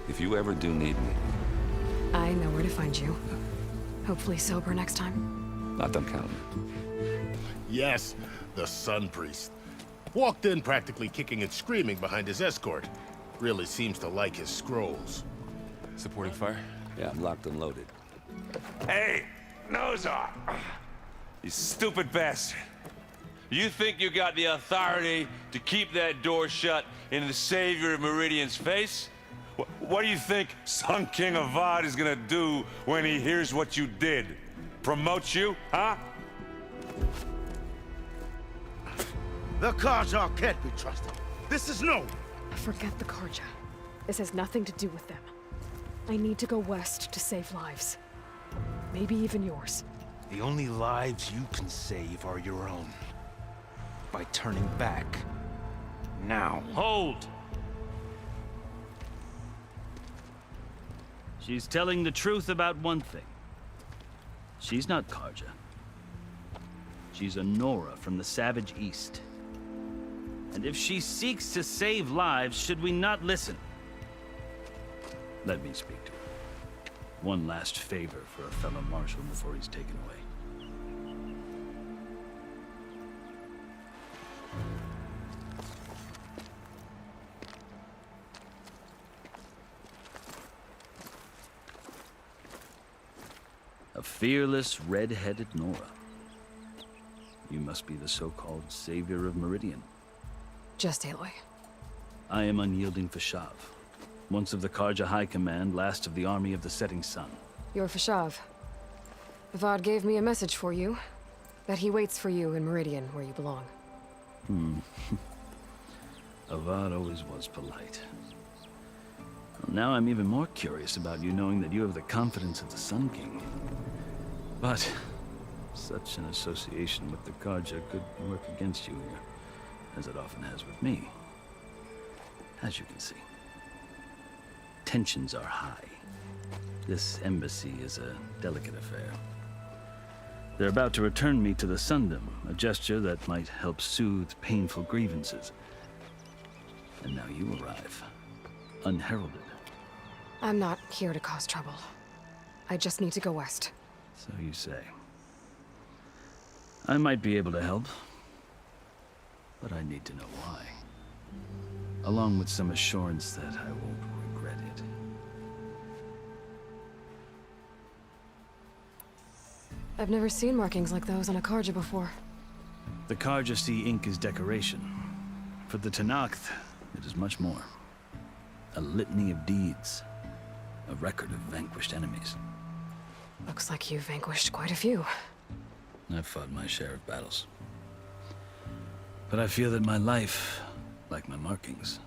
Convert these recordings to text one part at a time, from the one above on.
If you ever do need me, I know where to find you. Hopefully sober next time. not done counting. Yes, the Sun Priest. Walked in practically kicking and screaming behind his escort. Really seems to like his scrolls. Supporting fire? Yeah, I'm locked and loaded. Hey, nose off! You stupid bastard. You think you got the authority to keep that door shut in the Savior of Meridian's face? What do you think Sun King Avad is gonna do when he hears what you did? Promote you, huh? The Carja can't be trusted. This is no. Forget the Karja. This has nothing to do with them. I need to go west to save lives. Maybe even yours. The only lives you can save are your own. By turning back. Now. Hold! She's telling the truth about one thing. She's not Karja. She's a Nora from the Savage East. And if she seeks to save lives, should we not listen? Let me speak to her. One last favor for a fellow marshal before he's taken away. A fearless, red-headed Nora. You must be the so-called Savior of Meridian. Just Aloy. I am Unyielding Fashav, once of the Karja High Command, last of the Army of the Setting Sun. You're Fashav. Avad gave me a message for you. That he waits for you in Meridian, where you belong. Avad always was polite. Well, now I'm even more curious about you knowing that you have the confidence of the Sun King. But such an association with the Karja could work against you here, as it often has with me. As you can see, tensions are high. This embassy is a delicate affair. They're about to return me to the Sundom, a gesture that might help soothe painful grievances. And now you arrive, unheralded. I'm not here to cause trouble. I just need to go west. So you say. I might be able to help, but I need to know why. Along with some assurance that I won't regret it. I've never seen markings like those on a Karja before. The Karja see ink as decoration. For the Tenakth, it is much more. A litany of deeds. A record of vanquished enemies. Looks like you've vanquished quite a few. I've fought my share of battles. But I feel that my life, like my markings,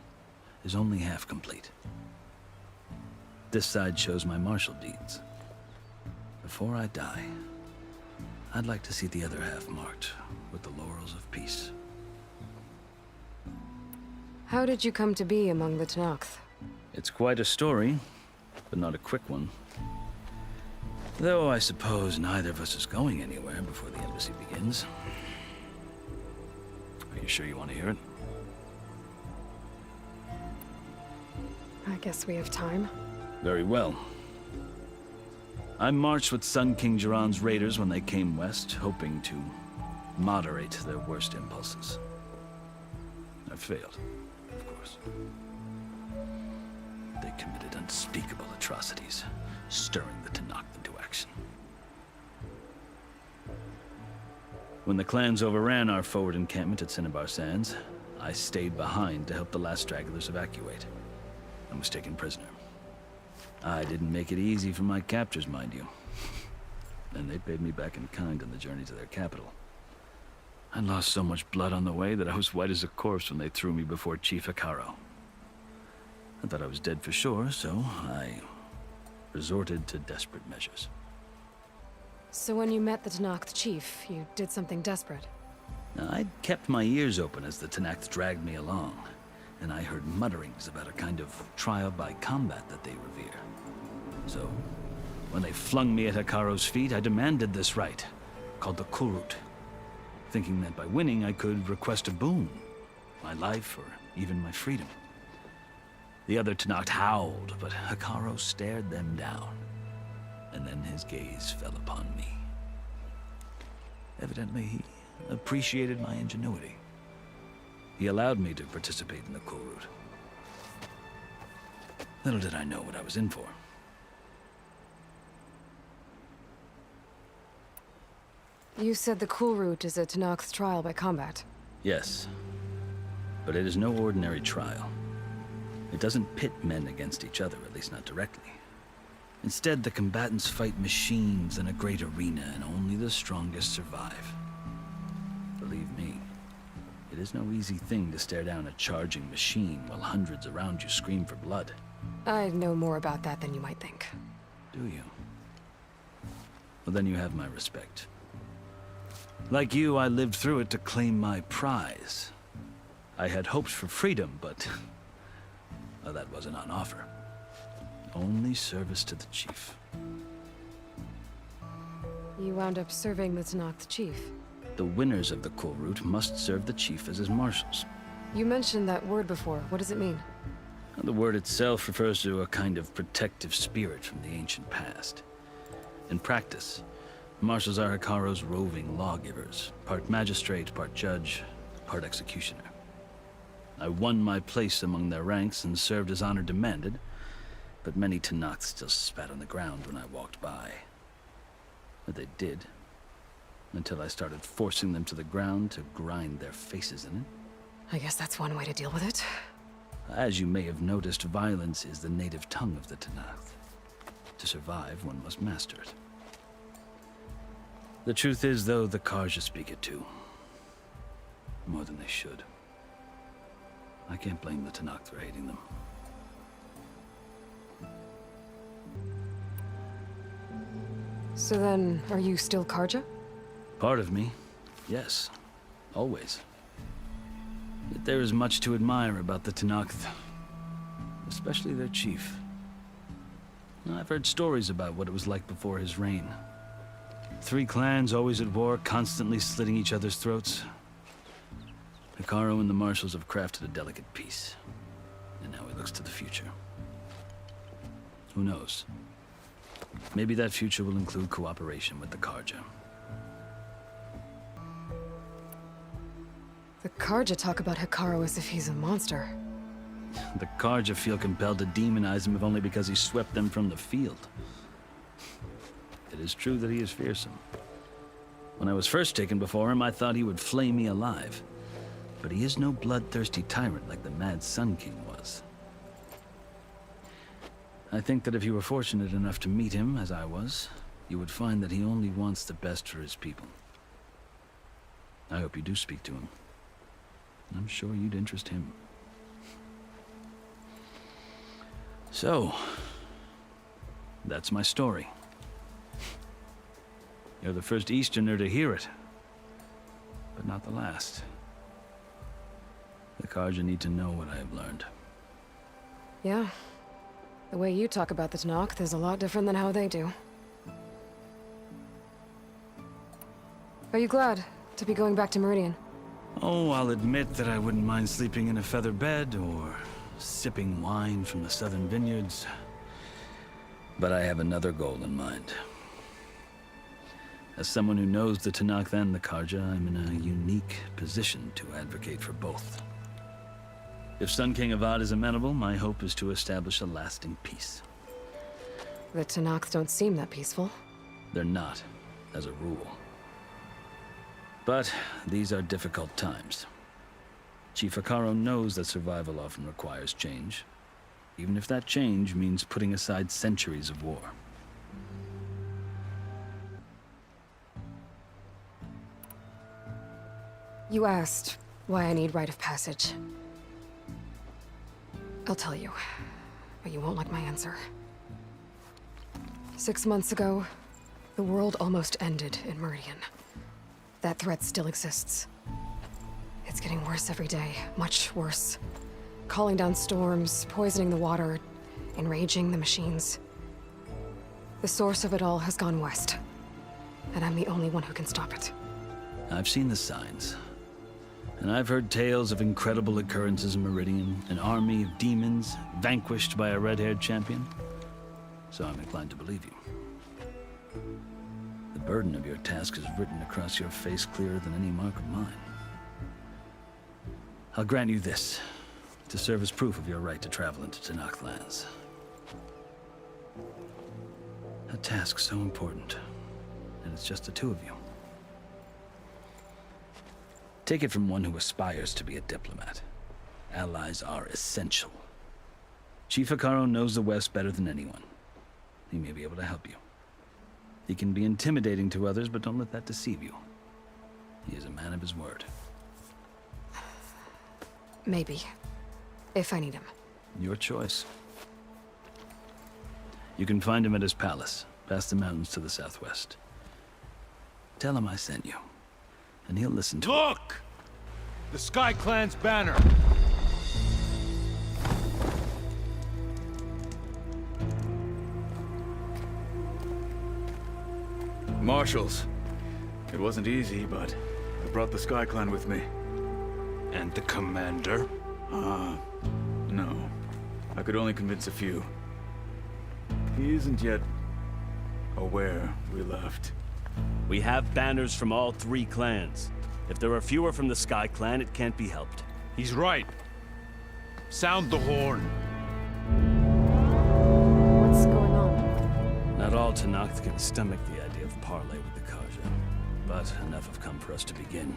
is only half complete. This side shows my martial deeds. Before I die, I'd like to see the other half marked with the laurels of peace. How did you come to be among the Tenakth? It's quite a story, but not a quick one. Though I suppose neither of us is going anywhere before the embassy begins. Are you sure you want to hear it? I guess we have time. Very well. I marched with Sun King Jiran's raiders when they came west, hoping to moderate their worst impulses. I failed, of course. They committed unspeakable atrocities, stirring the Tenakth into action. When the clans overran our forward encampment at Cinnabar Sands, I stayed behind to help the last stragglers evacuate, and was taken prisoner. I didn't make it easy for my captors, mind you. And they paid me back in kind on the journey to their capital. I lost so much blood on the way that I was white as a corpse when they threw me before Chief Hikaro. I thought I was dead for sure, so I resorted to desperate measures. So when you met the Tenakth chief, you did something desperate? Now, I'd kept my ears open as the Tenakth dragged me along, and I heard mutterings about a kind of trial by combat that they revere. So, when they flung me at Hikaro's feet, I demanded this right, called the Kurut, thinking that by winning I could request a boon, my life or even my freedom. The other Tenakth howled, but Hekarro stared them down. And then his gaze fell upon me. Evidently, he appreciated my ingenuity. He allowed me to participate in the cool route. Little did I know what I was in for. You said the cool route is a Tenakth's trial by combat. Yes, but it is no ordinary trial. It doesn't pit men against each other, at least not directly. Instead, the combatants fight machines in a great arena, and only the strongest survive. Believe me, it is no easy thing to stare down a charging machine while hundreds around you scream for blood. I know more about that than you might think. Do you? Well, then you have my respect. Like you, I lived through it to claim my prize. I had hoped for freedom, but well, that wasn't on offer. Only service to the chief. You wound up serving the Tenakth chief. The winners of the cool route must serve the chief as his marshals. You mentioned that word before. What does it mean? The word itself refers to a kind of protective spirit from the ancient past. In practice, marshals are Hekarro's roving lawgivers, part magistrate, part judge, part executioner. I won my place among their ranks and served as honor demanded, but many Tenakth still spat on the ground when I walked by. But they did, until I started forcing them to the ground to grind their faces in it. I guess that's one way to deal with it. As you may have noticed, violence is the native tongue of the Tenakth. To survive, one must master it. The truth is, though, the Karja speak it too. More than they should. I can't blame the Tenakth for hating them. So then, are you still Karja? Part of me, yes. Always. Yet there is much to admire about the Tenakth. Especially their chief. I've heard stories about what it was like before his reign. 3 clans always at war, constantly slitting each other's throats. Hekarro and the marshals have crafted a delicate peace. And now he looks to the future. Who knows? Maybe that future will include cooperation with the Karja. The Karja talk about Hekarro as if he's a monster. The Karja feel compelled to demonize him if only because he swept them from the field. It is true that he is fearsome. When I was first taken before him, I thought he would flay me alive. But he is no bloodthirsty tyrant like the Mad Sun King was. I think that if you were fortunate enough to meet him, as I was, you would find that he only wants the best for his people. I hope you do speak to him. I'm sure you'd interest him. So, that's my story. You're the first Easterner to hear it, but not the last. The Karja need to know what I have learned. Yeah. The way you talk about the Tenakth is a lot different than how they do. Are you glad to be going back to Meridian? Oh, I'll admit that I wouldn't mind sleeping in a feather bed or sipping wine from the southern vineyards. But I have another goal in mind. As someone who knows the Tenakth and the Karja, I'm in a unique position to advocate for both. If Sun King Avad is amenable, my hope is to establish a lasting peace. The Tenakth don't seem that peaceful. They're not, as a rule. But these are difficult times. Chief Hekarro knows that survival often requires change, even if that change means putting aside centuries of war. You asked why I need rite of passage. I'll tell you, but you won't like my answer. 6 months ago, the world almost ended in Meridian. That threat still exists. It's getting worse every day, much worse. Calling down storms, poisoning the water, enraging the machines. The source of it all has gone west, and I'm the only one who can stop it. I've seen the signs. And I've heard tales of incredible occurrences in Meridian, an army of demons vanquished by a red-haired champion. So I'm inclined to believe you. The burden of your task is written across your face clearer than any mark of mine. I'll grant you this, to serve as proof of your right to travel into Tanakh lands. A task so important, and it's just the two of you. Take it from one who aspires to be a diplomat. Allies are essential. Chief Hekarro knows the West better than anyone. He may be able to help you. He can be intimidating to others, but don't let that deceive you. He is a man of his word. Maybe. If I need him. Your choice. You can find him at his palace, past the mountains to the southwest. Tell him I sent you, and he'll listen to it. Look! The Sky Clan's banner! Marshals. It wasn't easy, but I brought the Sky Clan with me. And the commander? No. I could only convince a few. He isn't yet aware we left. We have banners from all 3 clans. If there are fewer from the Sky Clan, it can't be helped. He's right. Sound the horn. What's going on? Not all Tanakh can stomach the idea of parley with the Karja, but enough have come for us to begin.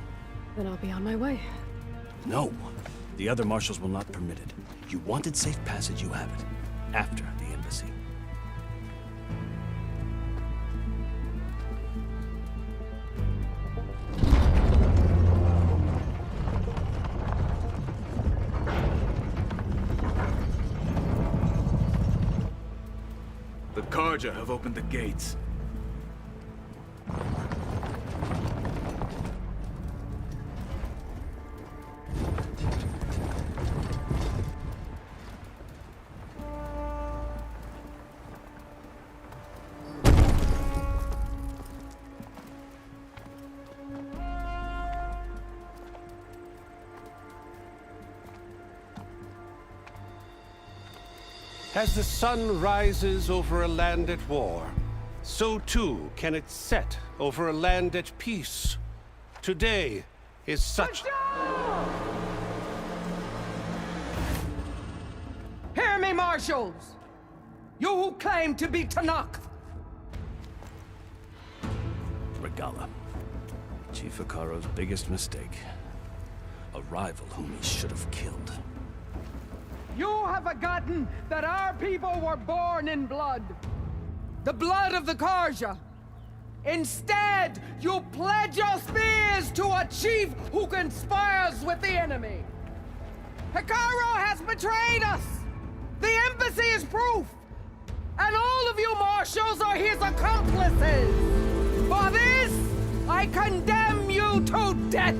Then I'll be on my way. No. The other marshals will not permit it. You wanted safe passage, you have it. After the embassy. The Karja have opened the gates. As the sun rises over a land at war, so too can it set over a land at peace. Today is such... Hear me, marshals! You who claim to be Tanakh! Regala. Chief Hekarro's biggest mistake. A rival whom he should have killed. You have forgotten that our people were born in blood. The blood of the Karja. Instead, you pledge your spears to a chief who conspires with the enemy. Hekarro has betrayed us! The embassy is proof! And all of you marshals are his accomplices! For this, I condemn you to death!